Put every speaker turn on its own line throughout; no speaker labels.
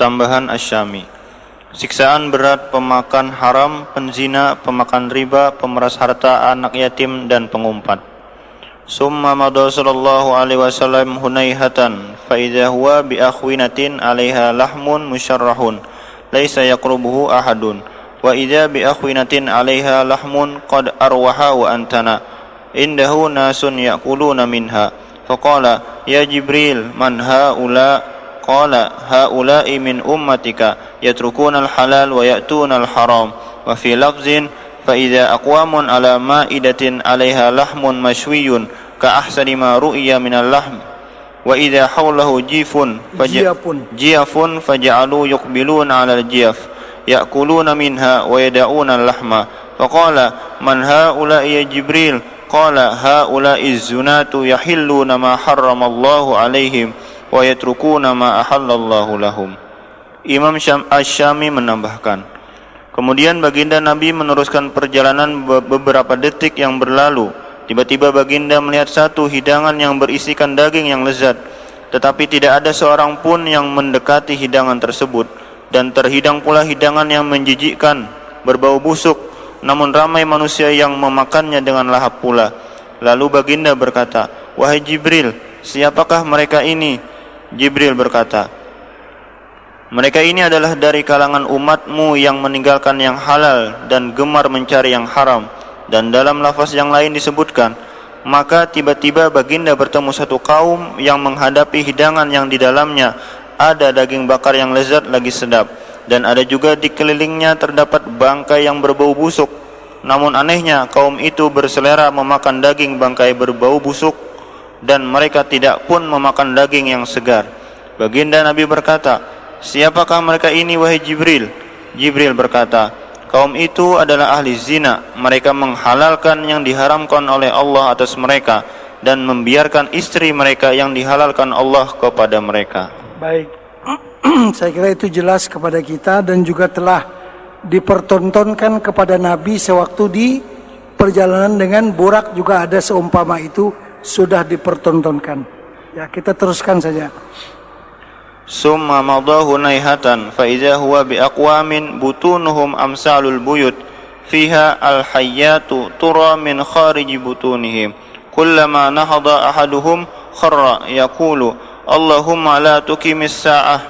Tambahan Asy-Syami. Siksaan berat pemakan haram, penzina, pemakan riba, pemeras harta anak yatim dan pengumpat. Summa madha sallallahu alaihi wasallam hunaihatan fa idza huwa bi akhwinatin 'alaiha lahmun musyarrahun laisa yaqrubuhu ahadun wa idza bi akhwinatin 'alaiha lahmun qad arwaha wa antana indahu nasun yaquluna minha faqala ya Jibril man haula qala haula'i min ummatika yatrukuna al-halal wa ya'tuna al-haram wa fi lafzin fa idza aqwamun ala ma'idatin 'alaiha lahmun mashwiyun ka ahsani ma ru'ya min al-lahm wa idza hawlahu jifun faj'alu yuqbiluna 'ala al-jiyaf ya'kuluna minha wa yad'una al-lahma faqala man haula'i ya Jibril qala haula'i az-zunatu yahilluna ma harrama Allahu 'alaihim wa yatrukuna ma ahallallahu lahum. Imam Asy-Syami menambahkan, kemudian baginda Nabi meneruskan perjalanan beberapa detik yang berlalu. Tiba-tiba baginda melihat satu hidangan yang berisikan daging yang lezat, tetapi tidak ada seorang pun yang mendekati hidangan tersebut, dan terhidang pula hidangan yang menjijikkan, berbau busuk, namun ramai manusia yang memakannya dengan lahap pula. Lalu baginda berkata, wahai Jibril, siapakah mereka ini? Jibril berkata, mereka ini adalah dari kalangan umatmu yang meninggalkan yang halal dan gemar mencari yang haram. Dan dalam lafaz yang lain disebutkan, maka tiba-tiba baginda bertemu satu kaum yang menghadapi hidangan yang di dalamnya ada daging bakar yang lezat lagi sedap, dan ada juga di kelilingnya terdapat bangkai yang berbau busuk. Namun anehnya kaum itu berselera memakan daging bangkai berbau busuk, dan mereka tidak pun memakan daging yang segar. Baginda Nabi berkata, siapakah mereka ini wahai Jibril? Jibril berkata, kaum itu adalah ahli zina. Mereka menghalalkan yang diharamkan oleh Allah atas mereka, dan membiarkan istri mereka yang dihalalkan Allah kepada mereka.
Baik, saya kira itu jelas kepada kita, dan juga telah dipertontonkan kepada Nabi sewaktu di perjalanan dengan Burak juga ada seumpama itu, sudah dipertontonkan. Ya, kita teruskan saja.
Summa madahu naihatan fa idza huwa bi aqwamin butunuhum amsalul buyut fiha al-hayyatu tura min khariji butunihim kullama nahada ahaduhum kharra yaqulu Allahumma la tuqimis sa'ah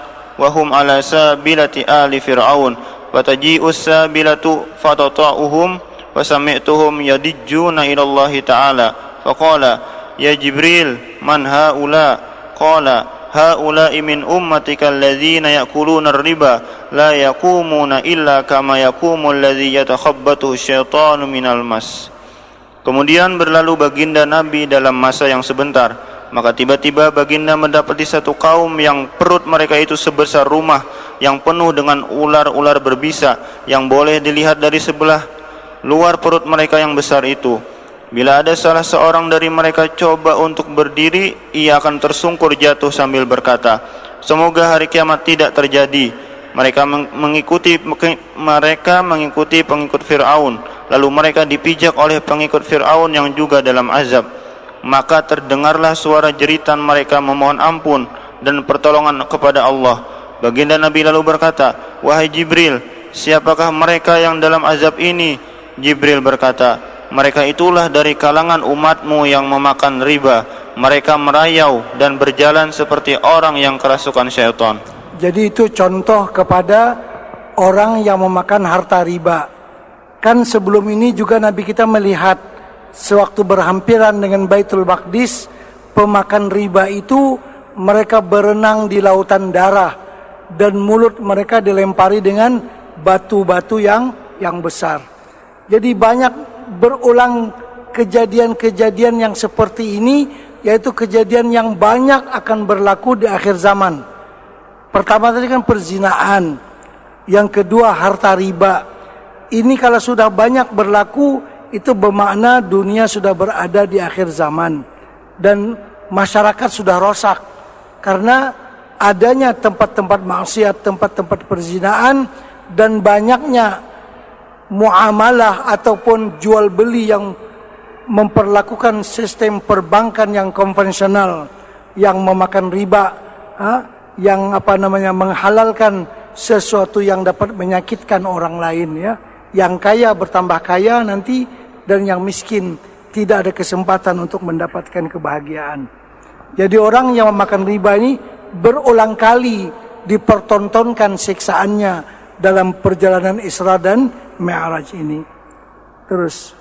wa hum ala sabilati ali fir'aun fataji'u sabilatu fatata'uhum wa sami'tuhum yadijjuna ila Allah ta'ala faqala ya Jibril man haula qala haula'i min ummatika alladzina ya'kuluna ar-riba la yaqumuna illa kama yaqumu alladzi yatakhabbathu syaitanu minal mas. Kemudian berlalu baginda Nabi dalam masa yang sebentar, maka tiba-tiba baginda mendapati satu kaum yang perut mereka itu sebesar rumah yang penuh dengan ular-ular berbisa yang boleh dilihat dari sebelah luar perut mereka yang besar itu. Bila ada salah seorang dari mereka coba untuk berdiri, ia akan tersungkur jatuh sambil berkata, semoga hari kiamat tidak terjadi. Mereka mengikuti pengikut Fir'aun, lalu mereka dipijak oleh pengikut Fir'aun yang juga dalam azab. Maka terdengarlah suara jeritan mereka memohon ampun dan pertolongan kepada Allah. Baginda Nabi lalu berkata, wahai Jibril, siapakah mereka yang dalam azab ini? Jibril berkata, mereka itulah dari kalangan umatmu yang memakan riba. Mereka merayau dan berjalan seperti orang yang kerasukan syaitan.
Jadi itu contoh kepada orang yang memakan harta riba. Kan sebelum ini juga Nabi kita melihat sewaktu berhampiran dengan Baitul Maqdis, pemakan riba itu mereka berenang di lautan darah, dan mulut mereka dilempari dengan batu-batu yang besar. Jadi banyak berulang kejadian-kejadian yang seperti ini, yaitu kejadian yang banyak akan berlaku di akhir zaman. Pertama tadi kan perzinaan, yang kedua harta riba. Ini kalau sudah banyak berlaku, itu bermakna dunia sudah berada di akhir zaman, dan masyarakat sudah rosak karena adanya tempat-tempat maksiat, tempat-tempat perzinaan, dan banyaknya muamalah ataupun jual beli yang memperlakukan sistem perbankan yang konvensional yang memakan riba. yang menghalalkan sesuatu yang dapat menyakitkan orang lain ya. Yang kaya bertambah kaya nanti, dan yang miskin tidak ada kesempatan untuk mendapatkan kebahagiaan. Jadi orang yang memakan riba ini berulang kali dipertontonkan siksaannya dalam perjalanan Isra dan Mi'raj ini. Terus